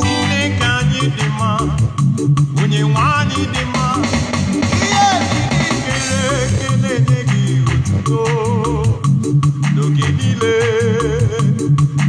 Chineke anyị dị mma, onye nwe anyị dị mma. Ihe niile kere eke na-enye gị otuto n'oge niile,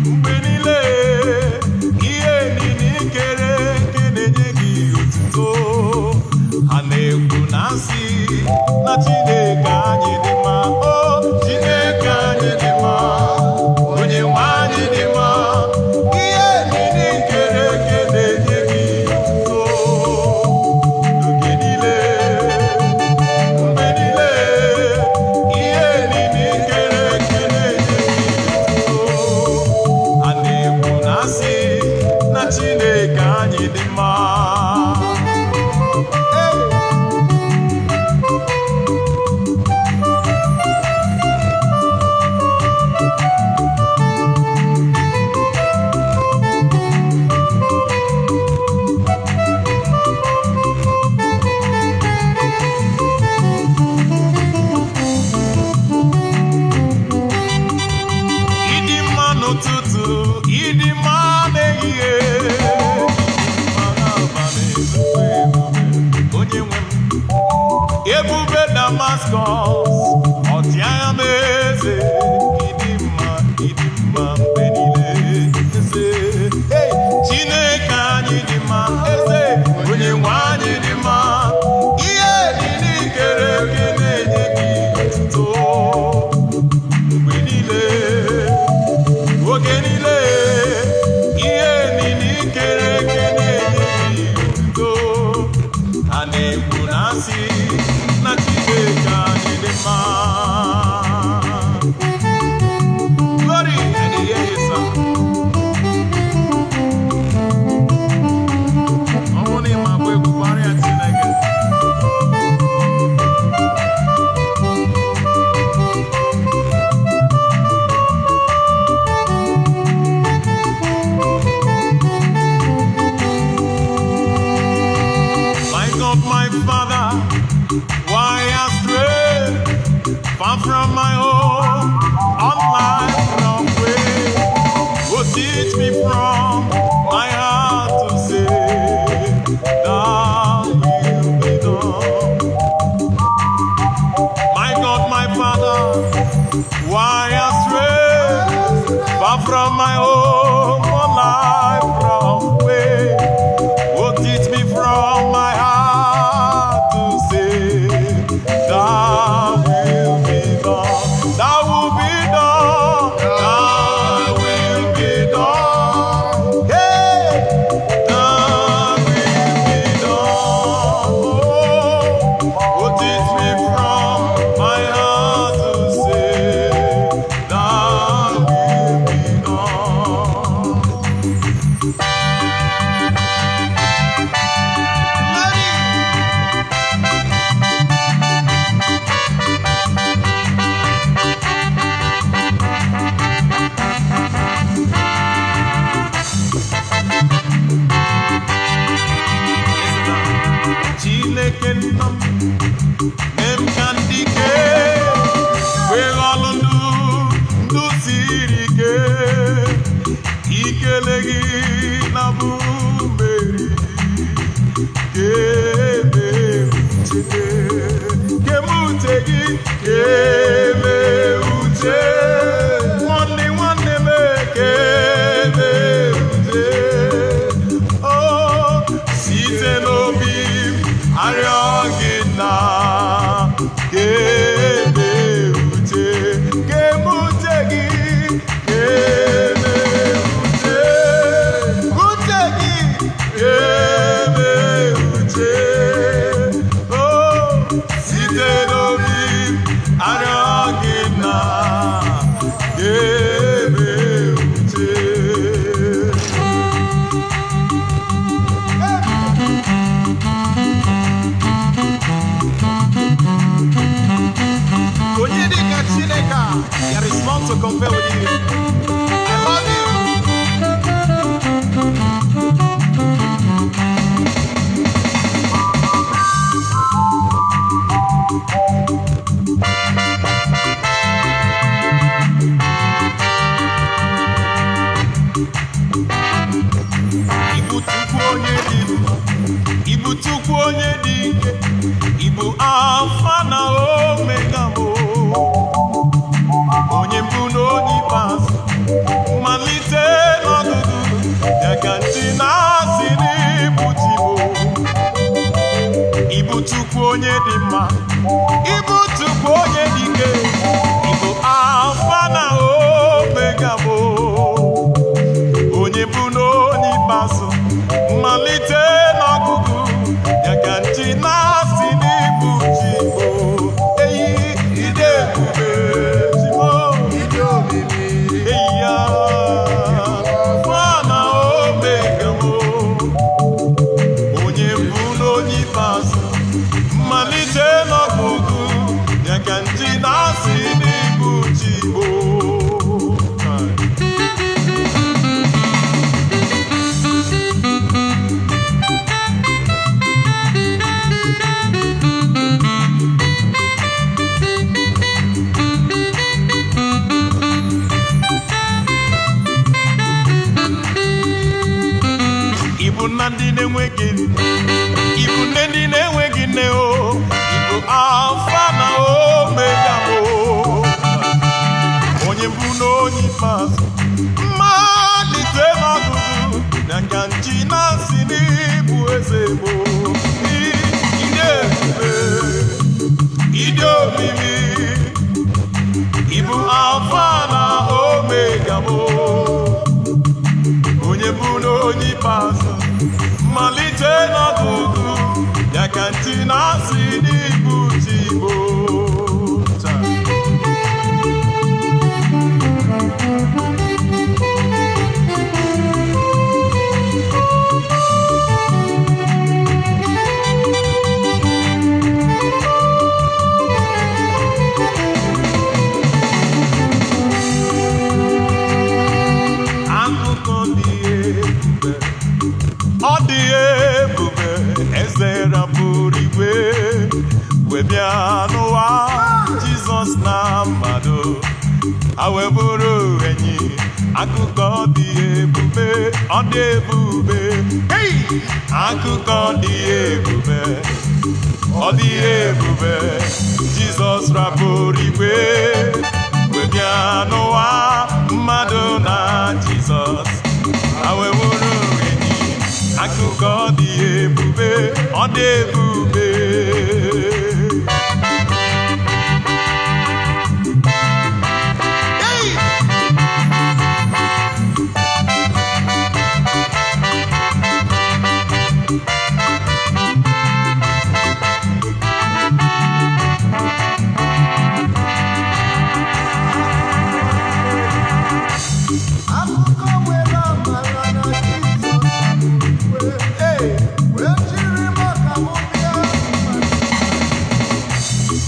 mgbe niile. Ihe niile kere eke na-enye gị otuto. Ha na-ekwu na nsị na Chineke anyị dị mma. O Chineke anyị dị mma, onye nwe anyị dị mma. Ihe niile kere eke na-enye gị otuto n'oge niile, mgbe niile. Ihe niile kere eke na-enye gị otuto. Ha na-ekwu na nsị na Chineke anyị dị mma. Ịdị mma n'ụtụtụ, ịdị mma n'ehihie, ịdị mma n'abalị, ebube ebube onye nwe m. Ebube Damaskọs, ọchịagha m eze. Ịdị mma mgbe niile, eze. Hey! Chineke anyị dị mma, eze. Onye nwe anyị dị mma. Ihe niile kere eke na-enye gị otuto mgbe niile, oge niile. Ihe niile kere eke na-enye gị otuto. Ha na-ekwu na nsị na Chineke anyị dị mma. Glory and the yes. Ọ bụrụ na ị ma agba egwu gbarịa Chineke. My God, my Father, why astray? Far from my home, on life from way. Oh, teach me from my heart to say, Thy will be done. My God, my Father, why astray? Far from my home, on life from way. Oh, teach me from my heart to say, Thy will be done. Thy will be done. Thy will be done. Hey, Thy will be done. Oh, teach me from my heart to say, Thy will be done. Chineke nna m, em ka ndị ike wee ọlụ ndụ siri ike. Ikele gị na bụ mmeri keme uche, keme uche gị, keme uche nwanne nwanne m, keme uche. Oh, site n'obi m arịọ gị na keme uche, keme uche gị, keme uche, uche gị, keme uche. Oh, site n'obi m arịọ gị na keme uche. Onye dị ka Chineke, there is none to compare with you. I love you. Thank you. Alfa na Omega mo, onye mbụ na onye ikpeazụ, mmalite n'ọgụgụ ya ka ntị na-asị n'ịbụ Chimo. Ịbụ Chukwu onye dị mma, ịbụ Chukwu onye dị ike, ịbụ Alfa na Omega mo, onye mbụ na onye ikpeazụ, mmalite n'ọgụgụ ya ka ntị na-asị n'ịbụ Chimo. Eyi ide ebube Chimo, ide omimi eyi ya, Alfa na Omega mo, onye mbụ na onye ikpeazụ, mmalite n'ọgụgụ ya ka ntị na-asị n'ịbụ Chimo. Ịbụ na ndị na-enweghị nne, ịbụ nne ndị na-enweghị nne o, ịbụ Alfa na Omega o, onye mbụ na onye ikpeazụ, mmalite n'ọgụgụ na ka nchi na-asị n'ịbụ eze mo. Ịdị ebube, ịdị omimi, ịbụ Alfa na Omega mo, onye mbụ na onye ikpeazụ, mmalite n'ọgụgụ ya ka ntị na-asị n'ịbụ Chimo. Akụkọ dị ebube, ọ dị ebube, eze rapụrụ igwe wee bịa n'ụwa, Jizọs na mmadụ ha wee bụrụ enyi. Akụkọ dị ebube, ọ dị ebube, hey! Akụkọ dị ebube, ọ dị ebube, Jizọs rapụrụ igwe wee bịa n'ụwa, mmadụ na Jizọs ha wee bụrụ enyi. Akụkọ dị ebube, ọ dị ebube. Hey! Akụkọ nwere amara na Jizọs wee jiri maka mụ bịa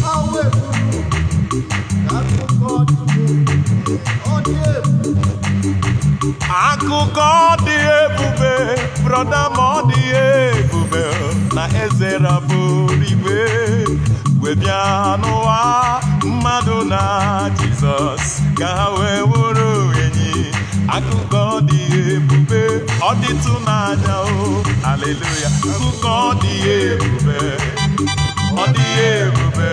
ha wee kwuru na akụkọ dị ebube. Akụkọ dị ebube, brọda, ma ọ dị ebube na eze rapụrụ igwe wee bịa n'ụwa, mmadụ na Jizọs ka ha wee wụrụ enyi. Akụkọ dị ebube, ọ dịtụ n'anya o, haleluya. Akụkọ dị ebube, ọ dị ebube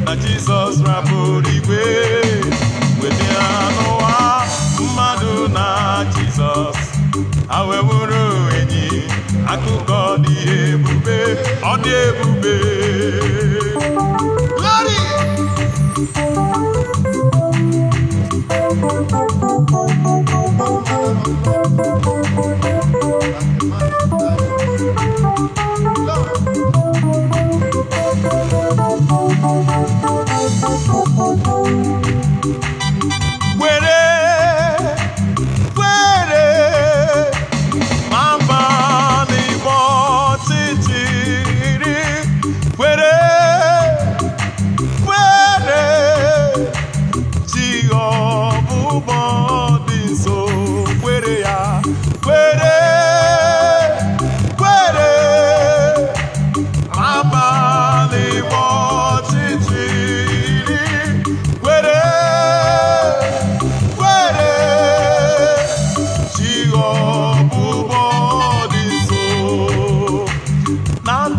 na Jizọs rapụrụ igwe wee bịa n'ụwa, mmadụ na Jizọs ha wee wụrụ enyi. Akụkọ dị ebube, ọ dị ebube. Glory!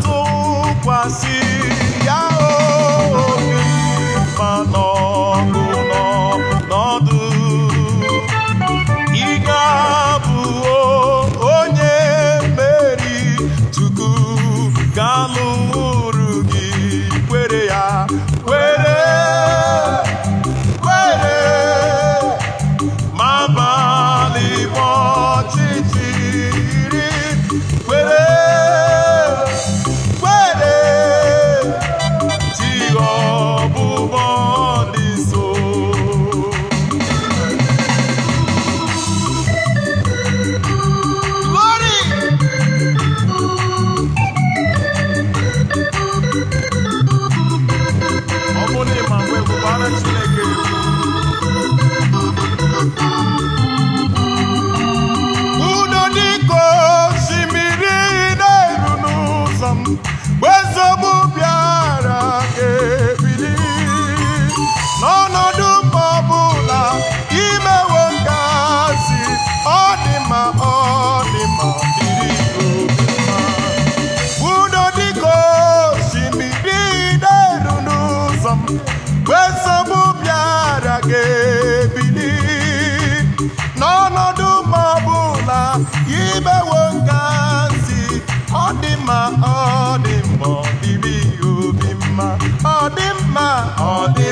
Na-atụkwasị ya imewo ngasị ọ dị mma ọ dị mma ọ dịrị obi mma ọ dị mma ọ dị